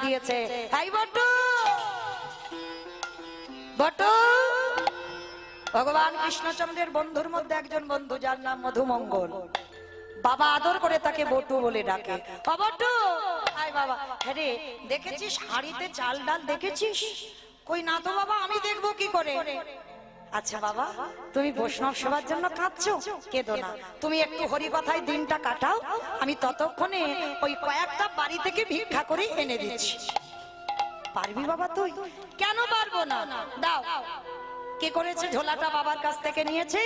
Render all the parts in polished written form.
দিয়েছে। হাই বটু, বটু ভগবান কৃষ্ণচন্দ্রের বন্ধুর মধ্যে একজন বন্ধু যার নাম মধুমঙ্গল। বাবা আদর করে তাকে বটু বলে ডাকে। বটু আয় বাবা। হ্যাঁ রে, দেখেছিস হাড়িতে চাল ডাল দেখেছিস? কই না তো বাবা, আমি দেখবো কি করে? আচ্ছা বাবা, তুমি বৈষ্ণব সেবার জন্য কাঁদছো? কেঁদো না, তুমি একটু হরি কথায় দিনটা কাটাও, আমি ততক্ষণে ওই কয়েকটা বাড়ি থেকে ভিক্ষা করে এনে দিচ্ছি। পারবি বাবা তুই? কেন পারবো না, দাও। কি করেছে? ঝোলাটা বাবার কাছ থেকে নিয়েছে,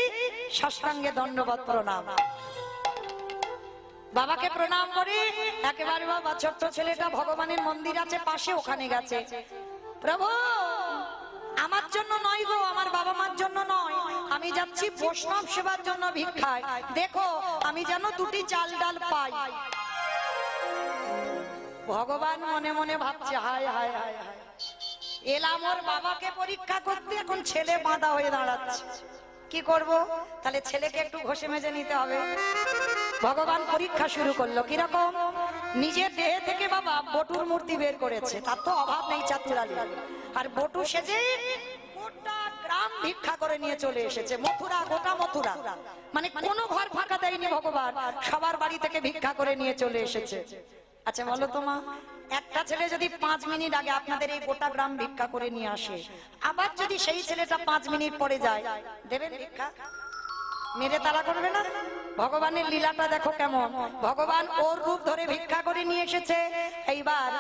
সাষ্টাঙ্গে দণ্ডবত প্রণাম। বাবাকে প্রণাম করে একেবারে বাবা ছোট্ট ছেলেটা ভগবানের মন্দির আছে পাশে, ওখানে গেছে। প্রভু আমার জন্য নয় গো, আমার বাবা মার জন্য নয়, আমি যাচ্ছি বৈষ্ণব সেবার জন্য ভিক্ষায়, দেখো আমি যেন দুটি চাল ডাল পাই। ভগবান মনে মনে ভাবছে হায় হায় হায় হায়, এলাম ওর বাবাকে পরীক্ষা করতে, এখন ছেলে বাঁধা হয়ে দাঁড়াচ্ছে। কি করব? তাহলে ছেলেকে একটু ঘষে মেজে নিতে হবে। ভগবান পরীক্ষা শুরু করলো। কিরকম? নিজের দেহে থেকে বাবা বটুর মূর্তি বের করেছে, তার তো অভাব নেই চাতুরালি, আর বটু সেজে গোটা গ্রাম ভিক্ষা করে নিয়ে চলে এসেছে। মথুরা, গোটা মথুরা, মানে কোনো ঘর ফাঁকা দেয়নি ভগবান, সবার বাড়ি থেকে ভিক্ষা করে নিয়ে চলে এসেছে। আচ্ছা বলো তো মা, একটা ছেলে যদি 5 মিনিট আগে আপনাদের এই গোটা গ্রাম ভিক্ষা করে নিয়ে আসে, আবার যদি সেই ছেলেটা 5 মিনিট পরে যায়, দেবেন ভিক্ষা? মেরে তারা করবে না? ভগবানের লীলাটা দেখো কেমন। ভগবান ওর রূপ ধরে ভিক্ষা করে নিয়ে এসেছে, এইবার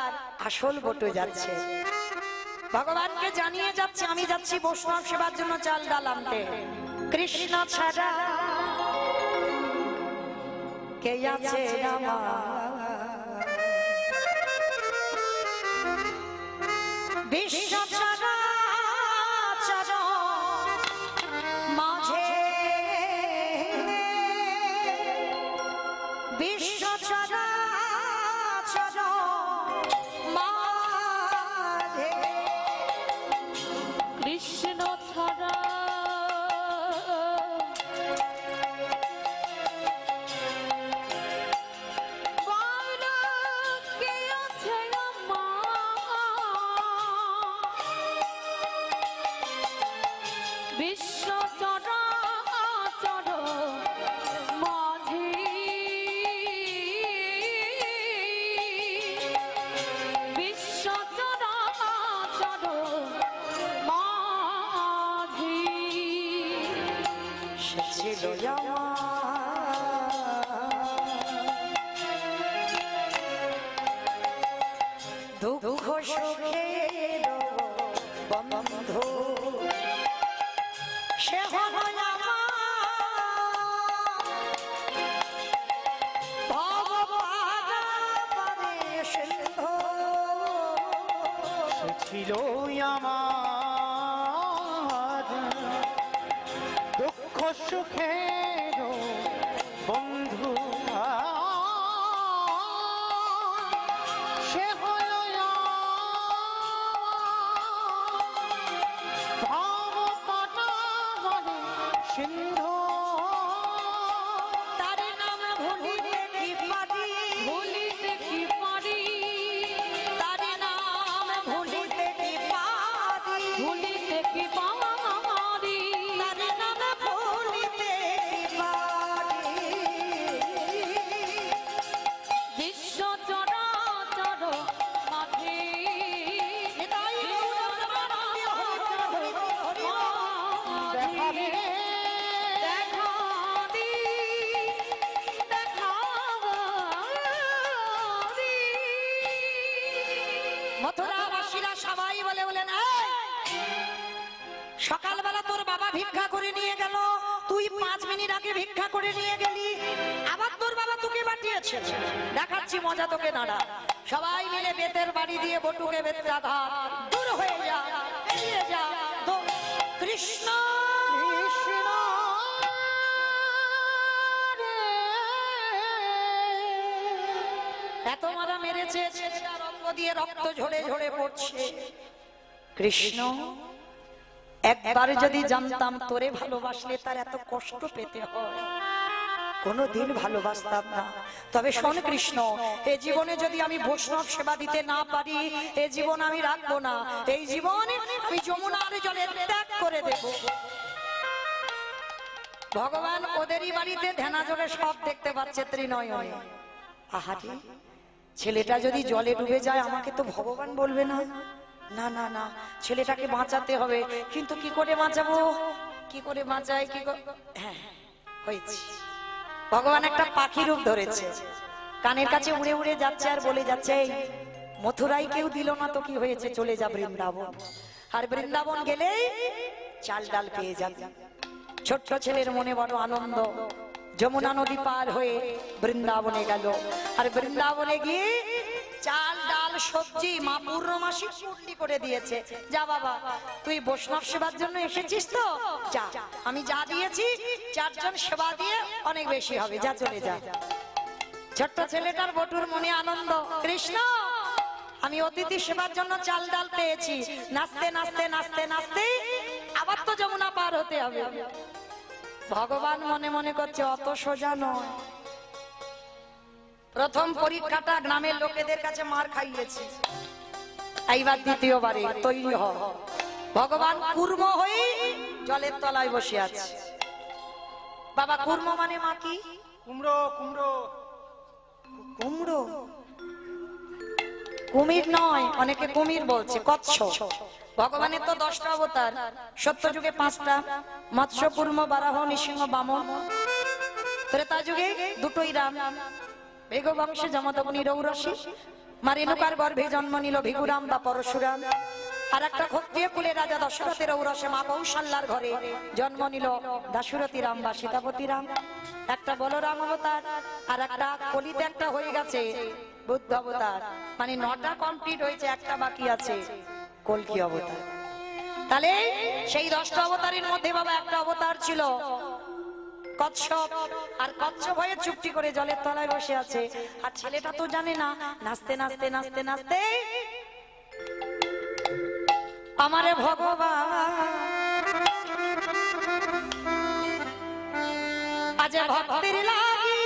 আসল বটু যাচ্ছে, ভগবানকে জানিয়ে যাচ্ছে আমি যাচ্ছি বৈষ্ণব সেবার জন্য চাল ডাল আনতে। কৃষ্ণ ছাড়া কে আছে আমার, বিশ্ব ছাড়া মাঝে, বিশ্ব ছাড়া মাঝে, কৃষ্ণ ছাড়া বিশ্ব চরাচর মাঝে, বিশ্ব চরাচর মাঝে সে ছিল দুঃখ সুখের বন্ধু, সে হলো ছিল আমার দুঃখ সুখের বন্ধু, সে হল ভাব পাটাবনে সিন্ধু, তার নাম ভুলিতে কি পারি, ভুলিতে কি পারি, তার নাম ভুলিতে কি পারি, ভুলিতে কি পারি, তার নাম ভুলিতে কি পারি। বিশ্ব চরাচর মাঝে মথুরাবাসীরা সবাই বলে বলেন, সকালবেলা তোর বাবা ভিক্ষা করে নিয়ে গেল, তুই 5 মিনিট আগে ভিক্ষা করে নিয়ে গেলি, আবার তোর বাবা তোকে পাঠিয়েছে, দেখাচ্ছি মজা তোকে দাঁড়া। সবাই মিলে বেতের বাড়ি দিয়ে বটুকে বেত্রাঘাত, দূর হয়ে যা, এড়িয়ে যা। কৃষ্ণ কৃষ্ণ এত মারা মেরেছে, ছেলেটার অঙ্গ দিয়ে রক্ত ঝরে ঝরে পড়ছে। কৃষ্ণ একবার যদি জানতাম তোরে ভালোবাসলে তার এত কষ্ট পেতে হয়, কোনোদিন ভালোবাসতাম না। তবে শোন কৃষ্ণ, এই জীবনে যদি আমি বৈষ্ণব সেবা দিতে না পারি, এই জীবন আমি রাখবো না। এই জীবনে আমি যমুনার জলে ত্যাগ করে দেব। ভগবান ওদেরই বাড়িতে ধ্যানা জলে সব দেখতে পাচ্ছে ত্রিনয়নে। আহারে, ছেলেটা যদি জলে ডুবে যায় আমাকে তো ভগবান বলবে না। না না না, ছেলেটাকে বাঁচাতে হবে। কিন্তু কি করে বাঁচাবো, কি করে বাঁচাই, হ্যাঁ হয়েছে। ভগবান একটা পাখি রূপ ধরেছে, কানের কাছে উড়ে উড়ে যাচ্ছে আর বলে যাচ্ছে, এই মথুরাই কেউ দিল না তো কি হয়েছে, চলে যা বৃন্দাবন। আর বৃন্দাবন গেলেই চাল ডাল পেয়ে যাবে। ছোট্ট ছেলের মনে বড় আনন্দ, যমুনা নদী পার হয়ে বৃন্দাবনে গেল। আর বৃন্দাবনে গিয়ে চাল ডাল সবজি মা পূর্ণমাসী পূর্তি করে দিয়েছে। যা বাবা, তুই বৈষ্ণব সেবার জন্য এসেছিস তো যা, আমি যা দিয়েছি 4 জন সেবা দিয়ে অনেক বেশি হবে, যা চলে যা। ছোট্ট ছেলেটার বটুর মনে আনন্দ, কৃষ্ণ আমি অতিথি সেবার জন্য চাল ডাল পেয়েছি। নাচতে নাচতে নাচতে নাচতে আবার তো যমুনা পার হতে হবে। ভগবান মনে মনে করছে অত সোজা নয়। প্রথম পরীক্ষাটা গ্রামের লোকেদের কাছে মার খাইয়েছি, এইবার দ্বিতীয়বারে তৈরি হ। ভগবান কুর্ম হয়ে জলের তলায় বসে আছে। বাবা কুর্ম মানে মা কি? কুমড়ো কুমড়ো কুমড়ো, কুমির নয়, অনেকে কুমির বলছে, কচ্ছপ। ভগবানের তো 10টা অবতার, সত্য যুগে 5টা, মৎস্য কুর্ম বারাহ নৃসিংহ বামন। ত্রেতা যুগে 2টোই রাম, ভৃগ বংশে যমদগ্নি রৌরসী। মা রেণুকার গর্ভে জন্ম নিল ভিগুরাম বা পরশুরাম। আর একটা ক্ষত্রিয় কুলে রাজা দশরথের ঔরসে মা কৌশল্যার ঘরে জন্ম নিল দাশরথী রাম বা সীতাপতি রাম। একটা বলরাম অবতার, আর একটা কলিতে একটা হয়ে গেছে বুদ্ধ অবতার। মানে 9টা কমপ্লিট হয়েছে, একটা বাকি আছে কলকি অবতার। তাহলে সেই 10টা অবতারের মধ্যে বাবা একটা অবতার ছিল কচ্ছপ। আর কচ্ছপ হয়ে চুপটি করে জলের তলায় বসে আছে। আর ছেলেটা তো জানে না, নাচতে নাচতে নাচতে নাচতে আমারে ভগবান আজ ভক্তির লাগি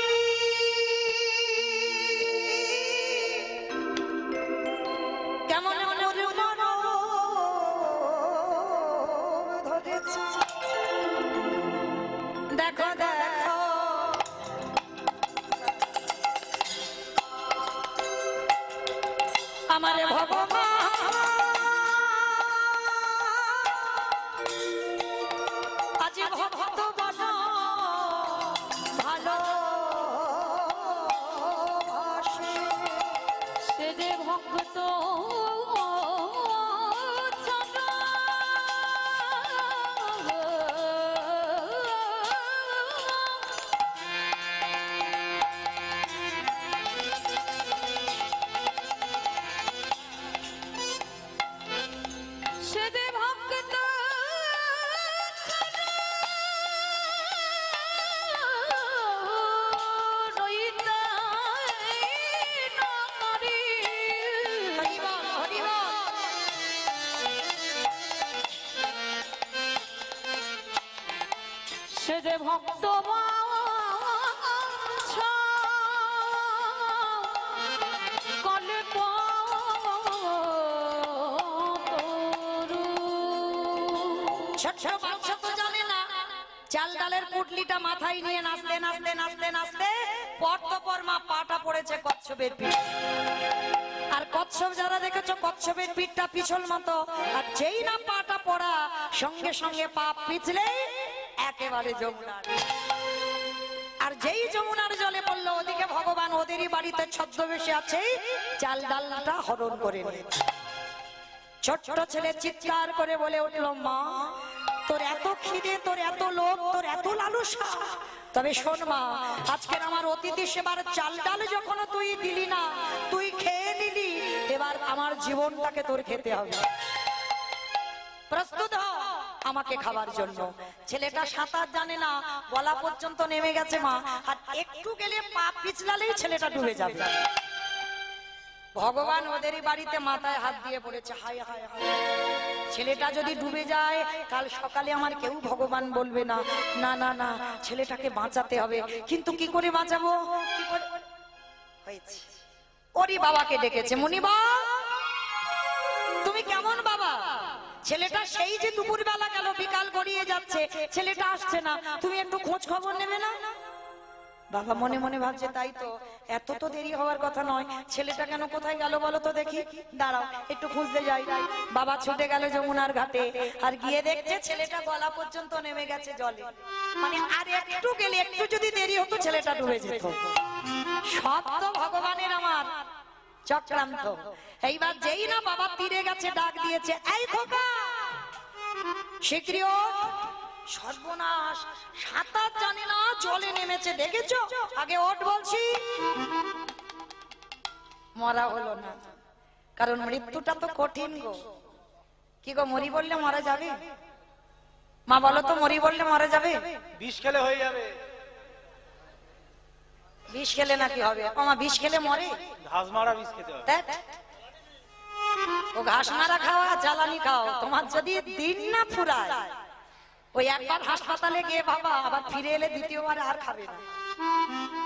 কেমন ধরেছে। দেখো দেখো আমারে ভগবান আজ ভক্ত বন ভালো সে যে ভক্ত সে যে ভক্ত সে যে ভক্ত কলে ছোট্ট বাচ্চা তো জানে না, চাল ডালের পুটলিটা মাথায় নিয়ে নাচতে নাচতে নাচতে নাচতে পর তো পর মা পাটা পড়েছে কচ্ছপের পিঠ। আর কচ্ছপ যারা দেখেছো, কচ্ছপের পিঠটা পিছল মতো, আর যেই না পাটা পড়া সঙ্গে সঙ্গে পা পিছলে একেবারে যমুনার। আর যেই যমুনার জলে পড়লো, ওদিকে ভগবান ওদেরই বাড়িতে ছদ্মবেশে আছে, চাল ডালটা হরণ করে নিয়েছে। ছোট্ট ছেলে চিৎকার করে বলে উঠলো, মা তোর এত খিদে, তোর এত লোভ, তোর এত লালসা, তবে শোন মা, আজকের আমার অতিথি সেবার চাল ডাল যখন তুই দিলি না, তুই খেয়ে নিলি, এবার আমার জীবনটাকে তোর খেতে হবে। প্রস্তুত হ আমাকে খাবার জন্য। ছেলেটা সাঁতার জানে না, গলা পর্যন্ত নেমে গেছে মা, আর একটু গেলে পা পিছলালেই ছেলেটা ডুবে যাবে। ভগবান ওদেরই বাড়িতে মাথায় হাত দিয়ে পড়েছে, হায় হায় হায়, ছেলেটা যদি ডুবে যায় কাল সকালে আমার কেউ ভগবান বলবে না, না না না ছেলেটাকে বাঁচাতে হবে। কিন্তু কি করে বাঁচাবো, কি করে হয়েছে, ওরই বাবাকে ডেকেছে, মুনিবা তুমি কেমন বাবা? ছেলেটা সেই যে দুপুর বেলা গেল, বিকাল গড়িয়ে যাচ্ছে, ছেলেটা আসছে না, তুমি একটু খোঁজ খবর নেবে না? বাবা মনে মনে ভাবছে তাই তো, এত তো দেরি হওয়ার কথা নয়, ছেলেটা কেন কোথায় গেল বলো তো দেখি, দাঁড়াও একটু খুঁজতে যাই। বাবা ছুটে গেল যমুনার ঘাটে, আর গিয়ে দেখছে ছেলেটা গলা পর্যন্ত নেমে গেছে জলে, মানে আর একটু গেলে, একটু যদি দেরি হতো ছেলেটা ডুবে যেত। সব তো ভগবানের আমার চক্রান্ত। এইবার যেই না বাবা তীরে গেছে, ডাক দিয়েছে, এই খোকা শীঘ্রই ওঠ। সর্বনাশ, সাঁতার জানে না, জলে নেমেছে, দেখেছো? আগে ওঠ বলছি। মরা হলো না, কারণ মৃত্যুটা তো কঠিন গো। কি গো, মরি বললে মারা যাবে? মা বলো তো, মরি বললে মারা যাবে? বিষ খেলে হয়ে যাবে। বিষ খেলে নাকি হবে? আমার বিষ খেলে মরে? ঘাস মারা বিষ খেতে হয়। দেখ, ও ঘাস মারা খাওয়া, জ্বালানি খাও, তোমার যদি দিন না ফুরায়, ওই একবার হাসপাতালে গিয়ে বাবা আবার ফিরে এলে দ্বিতীয়বার আর খাবে না।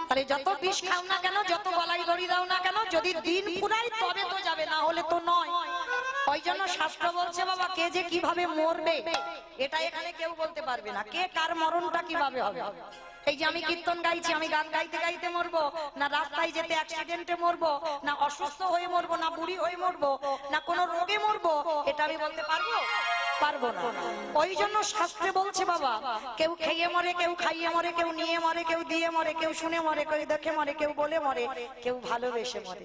তাহলে যত বিষ খাও না কেন, যত গলায় দড়ি দাও না কেন, যদি দিন ফুরায় তবে তো যাবে, না হলে তো নয়। ওই জন্য শাস্ত্র বলছে বাবা, কে যে কিভাবে মরবে এটা এখানে কেউ বলতে পারবে না, কে কার মরণটা কিভাবে হবে। এই যে আমি কীর্তন গাইছি, আমি গান গাইতে গাইতে মরবো, না রাস্তায় যেতে অ্যাক্সিডেন্টে মরবো, না অসুস্থ হয়ে মরবো, না বুড়ি হয়ে মরবো, না কোনো রোগে মরবো, এটা আমি বলতে পারবো? পারবো না। ওই জন্য শাস্ত্রে বলছে বাবা, কেউ খেয়ে মরে, কেউ খাইয়ে মরে, কেউ নিয়ে মরে, কেউ দিয়ে মরে, কেউ শুনে মরে, কেউ দেখে মরে, কেউ বলে মরে, কেউ ভালোবেসে মরে।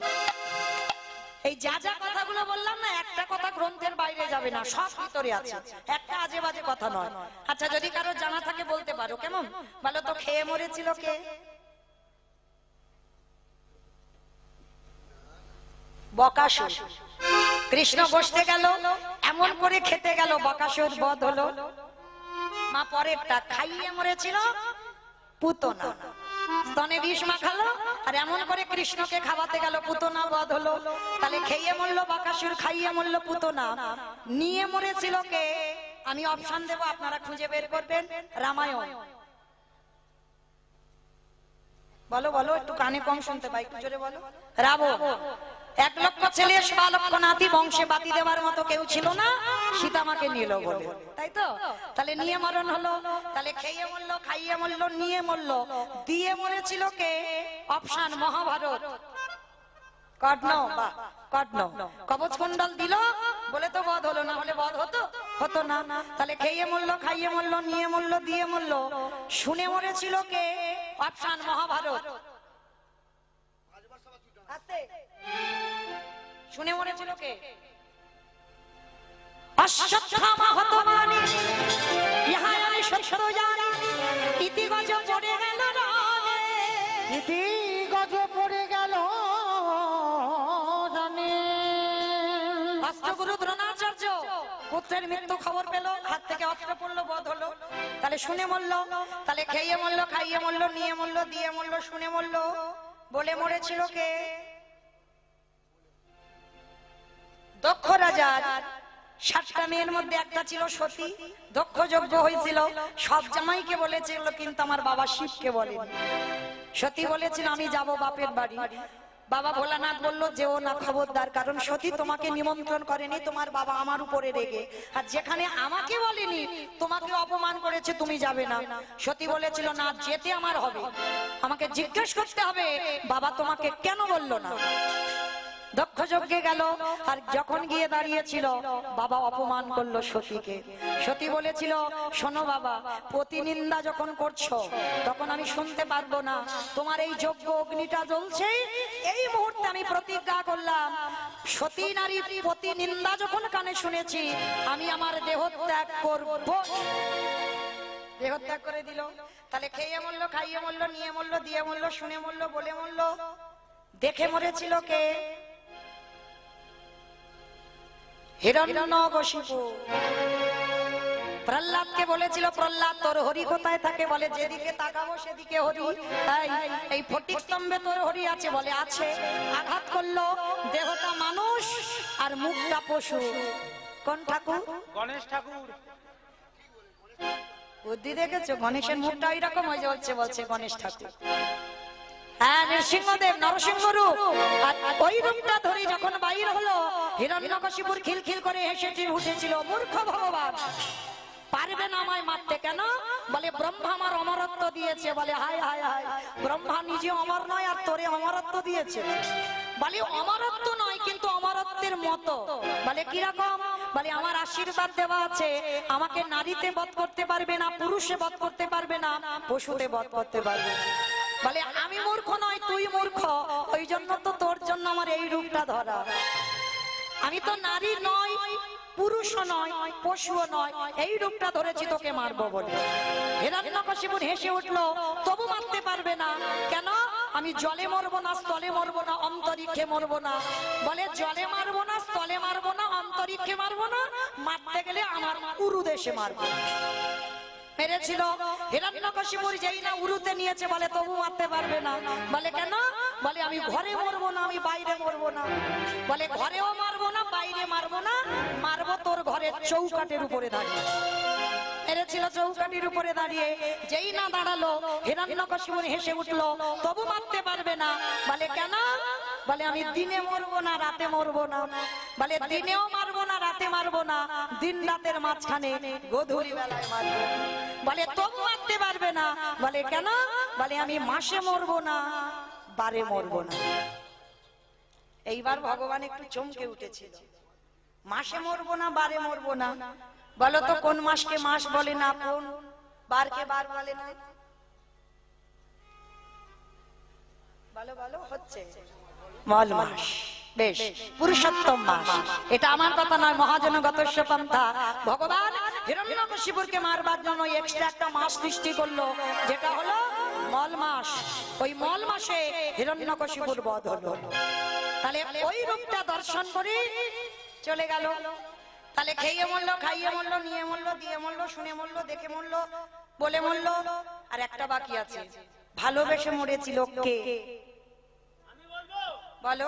এই যা যা কথাগুলো বললাম না, একটা কথা গ্রন্থের বাইরে যাবে না, সব ভিতরে আছে, একটা আজে বাজে কথা নয়। আচ্ছা যদি কারো জানা থাকে বলতে পারো, কেমন বলো তো, খেয়ে মরেছিল কে? বকাসুর। কৃষ্ণ বসতে গেল, এমন করে খেতে গেল, বকাসুর বধ হলো। মা পরেরটা, খাইয়ে মরেছিল পুতনা, স্তনে বিষ মাখালো, আর এমন করে কৃষ্ণকে খাওয়াতে গেল, পুতনা বধ হলো। তাহলে খেয়ে মরলো বকাসুর, খাইয়ে মরলো পুতনা, নিয়ে মরেছিল কে? আমি অপশন দেব, আপনারা খুঁজে বের করবেন। রামায়ণ। বলো বলো, একটু কানে কম শুনতে পাই, একটু জোরে বলো। রাবণ। 1 লক্ষ ছেলে, 1.25 লক্ষ নাতি, বংশে বাতি দেওয়ার মতো কেউ ছিল না, সীতামাকে নিল বলে, তাই তো? তাহলে নিয়ে মরণ হলো। তাহলে খেয়ে মরলো, খাইয়ে মরলো, নিয়ে মরলো, দিয়ে মরেছিল কে? অপশন মহাভারত। কর্ণ, বা কর্ণ কবচ কুণ্ডল দিল বলে তো বধ হলো, না হলে বধ হতো? হতো না। তাহলে খেয়ে মরলো, খাইয়ে মরলো, নিয়ে মরলো, দিয়ে মরলো, শুনে মরেছিল কে? অপশন মহাভারত। শুনে মরেছিল কে? অশ্বত্থামা হতমানি, ইহা আমি সত্য জানি, ইতি গজ পড়ে গেল রানে। ইতি গজ পড়ে গেল রানে। অস্ত্রগুরু দ্রোণাচার্য পুত্রের মৃত্যু খবর পেল, হাত থেকে অস্ত্র পড়লো, বধ হলো। তাহলে শুনে মরলো। তাহলে খেয়ে মরলো, খাইয়ে মরলো, নিয়ে মরলো, দিয়ে মরলো, শুনে মরলো, বলে মরেছিল কে? দক্ষ রাজার 7টা মেয়ের মধ্যে একটা ছিল সতী, দক্ষ যজ্ঞ হয়েছিল, সব জামাইকে বলেছিল, কিন্তু আমার বাবা শিবকে বলেনি। সতী বলেছিল আমি যাব বাপের বাড়ি, বাবা ভোলানাথ বললো যেও না, খবরদার, কারণ সতী তোমাকে নিমন্ত্রণ করেনি, তোমার বাবা আমার উপরে রেগে, আর যেখানে আমাকে বলেনি তোমাকে অপমান করেছে, তুমি যাবে না। সতী বলেছিল না, যেতে আমার হবে, আমাকে জিজ্ঞেস করতে হবে বাবা তোমাকে কেন বললো না। দক্ষ যজ্ঞে গেল, আর যখন গিয়ে দাঁড়িয়েছিল বাবা অপমান করলো সতীকে। সতী বলেছিল শোনো বাবা, প্রতিনিন্দা যখন করছো তখন আমি শুনতে পারবো না, তোমার এই যজ্ঞ অগ্নিটা জ্বলছে, এই মুহূর্তে আমি প্রতিজ্ঞা করলাম সতী নারী প্রতিনিন্দা যখন কানে শুনেছি আমি আমার দেহ ত্যাগ করব। দেহ ত্যাগ করে দিল। তাহলে খেয়ে মরলো, খাইয়ে মরলো, নিয়ে মরলো, দিয়ে মরলো, শুনে মরলো, বলে মরলো, দেখে মরেছিল কে? হিরণ্যকশিপু। প্রহ্লাদকে বলেছিল প্রহ্লাদ তোর হরি কোথায় থাকে? বলে যেদিকে তাকাবো সেদিকে হরি। তাই এই ফটিক স্তম্ভে তোর হরি আছে, বলে আছে। আঘাত করলো, দেহটা মানুষ আর মুখটা পশু। কোন ঠাকুর? গণেশ ঠাকুর। বুদ্ধি দেখেছো? গণেশের মুখটা এরকম হয়ে যাচ্ছে, বলছে গণেশ ঠাকুর। হ্যাঁ, নৃসিংহদেব নরসিংহ রূপ। আর ওই রূপটা ধরে যখন বাইর হলো, হিরণ্যকশিপুর খিলখিল করে হেসে উঠেছিল, মূর্খ ভগবান, পারবে না আমায় মারতে। কেন? বলে ব্রহ্মা আমার অমরত্ব দিয়েছে। বলে হায় হায় হায়, ব্রহ্মা নিজে অমর নয় আর তোরে অমরত্ব দিয়েছে। বলে অমরত্ব নয়, কিন্তু অমরত্বের মতো। বলে কিরকম? বলে আমার আশীর্বাদ দেওয়া আছে, আমাকে নারীতে বধ করতে পারবে না, পুরুষে বধ করতে পারবে না, পশুতে বধ করতে পারবে না। বলে আমি মূর্খ নয়, তুই মূর্খ, ওই জন্য তো তোর জন্য আমার এই রূপটা ধরা। আমি তো নারী নয়, পুরুষও নয়, পশুও নয়, এই রূপটা ধরেছি তোকে মারবো বলে। হিরণ্যকশিপুর হেসে উঠলো, তবু মারতে পারবে না। কেন? আমি জলে মরবো না, স্থলে মরবো না, অন্তরিক্ষে মরবো না। বলে জলে মারবো না, স্থলে মারবো না, অন্তরিক্ষে মারবো না, মারতে গেলে আমার উরু দেশে মারবো। মেরেছিল হিরণ্যকশিপুর, যেই না উরুতে নিয়েছে, বলে তবু মারতে পারবে না। বলে কেন? বলে আমি ঘরে মরবো না, আমি বাইরে মরবো না। বলে ঘরেও মারবো না, বাইরে মারবো না, মারবো তোর ঘরের চৌকাটের উপরে দাঁড়িয়ে। মেরেছিল চৌকাটির উপরে দাঁড়িয়ে, যেই না দাঁড়ালো, হিরণ্যকশিপুর হেসে উঠলো, তবু মারতে পারবে না। বলে কেন? বলে আমি দিনে মরবো না, রাতে মরবো না। বলে দিনেও মারবো না, রাতে মারবো না, দিন রাতের মাঝখানে গোধূলি বেলায় মারবো। বলে তবু মারতে পারবে না। বলে কেন? বলে আমি মাসে মরবো না, বারে মরবো না। এইবার ভগবান একটু চমকে উঠেছিল, মাসে মরবো না, বারে মরবো না। বলো তো কোন মাসকে মাস বলে না, কোন বারকে বার বলে না? বলো বলো, হচ্ছে মল মাস। বেশ, পুরুষোত্তম মাস। এটা আমার কথা নয়, মহাজনগতস্য পন্থা। ভগবান হিরণ্যকশিপুরকে মারবার জন্য এক্সট্রা একটা মাস সৃষ্টি করলো, যেটা হলো মল মাস। ওই মল মাসে হিরণ্যকশিপুর বধ হলো। তাহলে ওই রূপটা দর্শন করে চলে গেল। তাহলে খেয়ে মরলো, খাইয়ে মরলো, নিয়ে মরলো, দিয়ে মরলো, শুনে মরলো, দেখে মরলো, বলে মরলো। আর একটা বাকি আছে, ভালোবেসে মরেছিল কে? বলো।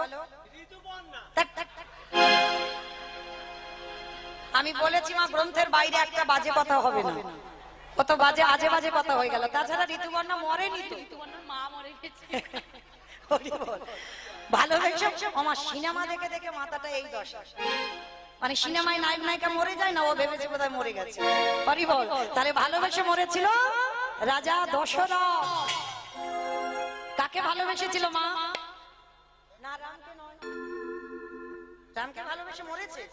আমি বলেছি মা, গ্রন্থের বাইরে একটা বাজে কথা হবে না। কত বাজে আজে বাজে কথা হয়ে গেল। তাছাড়া ঋতুবর্ণা মরেনি তো, মা মরে গেছে। ভালোবেসে আমার সিনেমা দেখে দেখে মাথাটা এই দশা। মানে সিনেমায় নায়ক নায়িকা মরে যায় না, ও ভেবেছে বোধহয় মরে গেছে। হরি বল। তাহলে ভালোবেসে মরেছিল রাজা দশরথ। কাকে ভালোবেসেছিল মা? না, রামকে নয়। রামকে ভালোবেসে মরেছে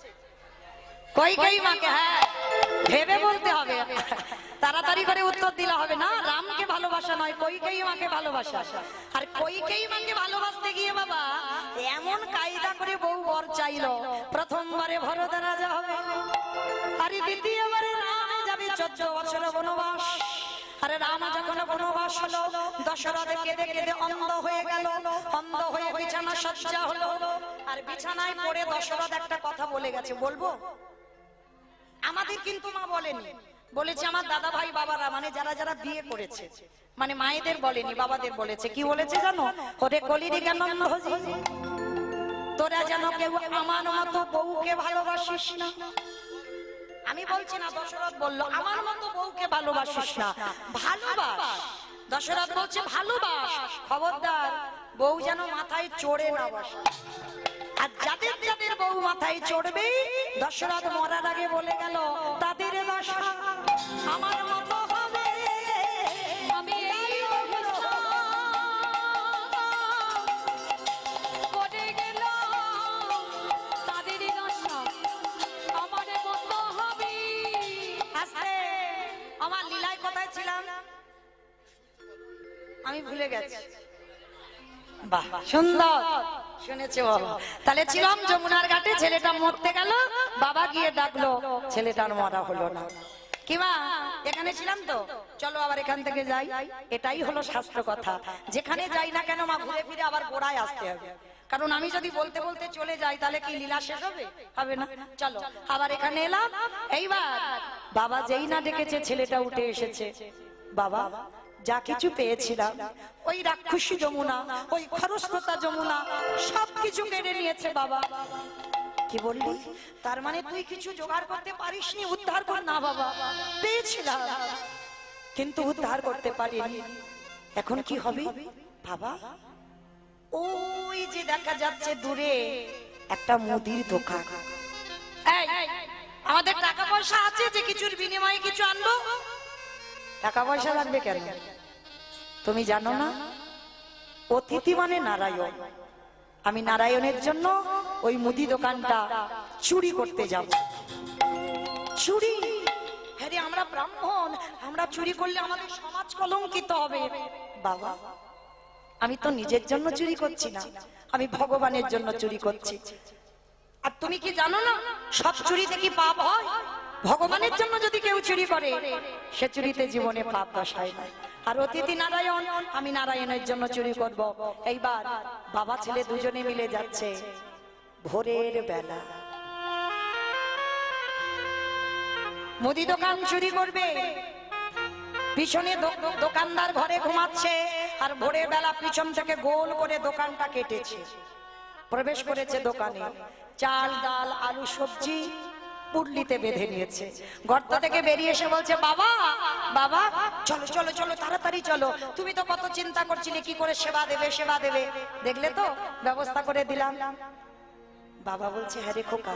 কইকেয়ী মাকে। হ্যাঁ, ভেবে বলতে হবে, তাড়াতাড়ি করে উত্তর দিলে হবে না। রামকে ভালোবাসা নয়, কইকেয়ী মাকে ভালোবাসা। আর কইকেয়ী মাকে ভালোবাসতে গিয়ে বাবা এমন কায়দা করে বউ বর চাইলো, প্রথমবারে ভরত রাজা হবে, আর দ্বিতীয়বারে রাম যাবে 14 বছর বনবাস। আরে রাম যখন বনবাস হলো, দশরথ কেঁদে কেঁদে অন্ধ হয়ে গেল। অন্ধ হয়ে বিছানা সজ্জা হলো। আর বিছানায় পড়ে দশরথ একটা কথা বলে গেছে, বলবো? আমাদের কিন্তু মা বলেনি, বলেছে আমার দাদা ভাই বাবারা, মানে যারা যারা বিয়ে করেছে, মানে মায়েদের বলেনি, বাবাদের বলেছে। কি বলেছে জানো? ওরে কলিরিকানন্দ হজি, তোরা যেন কেউ আমার মতো বউকে ভালোবাসিস না। আমি বলছি না, দশরথ বললো আমার মতো বউকে ভালোবাসিস না, ভালোবাস। দশরথ বলছে ভালোবাস, খবরদার বউ যেন মাথায় চড়ে না বসে। আর যাদের যাদের বউ মাথায় চড়বে, দশরথ মরার আগে বলে গেল, তাদের দশা আমার মতো হবে। আমি এই অবস্থা পড়ে গেলাম, তাদেরই দশা আমার মতো হবে। আস্তে, আমার লীলায় কোথায় ছিলাম আমি ভুলে গেছি। বাহ, সুন্দর শুনেছে বাবা। তাহলে ছিলাম যমুনার ঘাটে, ছেলেটা মরতে গেল, বাবা গিয়ে ডাকলো, ছেলেটার মরা হলো না। কিমা এখানে ছিলাম তো, চলো আবার এখান থেকে যাই। এটাই হলো শাস্ত্র কথা। যেখানে যাই না কেন মা, ঘুরে ফিরে আবার গোড়ায় আসতে হবে। কারণ আমি যদি বলতে বলতে চলে যাই, তাহলে কি লীলা শেষ হবে? হবে না। চলো আবার এখানে এলাম। এইবার বাবা যেই না ডেকেছে, ছেলেটা উঠে এসেছে। বাবা যা কিছু পেয়েছিলাম, ওই রাক্ষসী যমুনা, ওই খরস্রোতা যমুনা সবকিছু কেড়ে নিয়েছে বাবা। কি বললি? তার মানে তুই কিছু জোগাড় করতে পারিসনি, উদ্ধার কর না বাবা। পেয়েছিলাম কিন্তু উদ্ধার করতে পারিনি। এখন কি হবে বাবা? ওই যে দেখা যাচ্ছে দূরে একটা মুদির দোকান। এই, আমাদের টাকা পয়সা আছে যে কিছুর বিনিময়ে কিছু আনবো? টাকা পয়সা লাগবে কেন? তুমি জানো না অতিথি মানে নারায়ণ। আমি নারায়ণের জন্য ওই মুদি দোকানটা চুরি করতে যাব। চুরি? হ্যাঁ রে, আমরা ব্রাহ্মণ, আমরা চুরি করলে আমাদের সমাজ কলঙ্কিত হবে। বাবা, আমি তো নিজের জন্য চুরি করছি না, আমি ভগবানের জন্য চুরি করছি। আর তুমি কি জানো না সব চুরিতে কি পাপ হয়? ভগবানের জন্য যদি কেউ চুরি করে সে চুরিতে জীবনে পাপ দশায় না। আর অতিথি নারায়ণ, আমি নারায়ণের জন্য চুরি করব। এইবার বাবা ছেলে দুজনে মিলে যাচ্ছে ভোরের বেলা, মুদি দোকান চুরি করবে। পিছনে দোকানদার ঘরে ঘুমাচ্ছে, আর ভোরের বেলা পিছন থেকে গোল করে দোকানটা কেটেছে, প্রবেশ করেছে দোকানে। চাল ডাল আলু সবজি পুটলিতে বেঁধে নিয়েছে। গর্ত থেকে বেরিয়ে এসে বলছে, বাবা বাবা চলো চলো চলো, তাড়াতাড়ি চলো, তুমি তো কত চিন্তা করছিলে কি করে সেবা দেবে সেবা দেবে, দেখলে তো ব্যবস্থা করে দিলাম। বাবা বলছে, হ্যাঁ রে খোকা,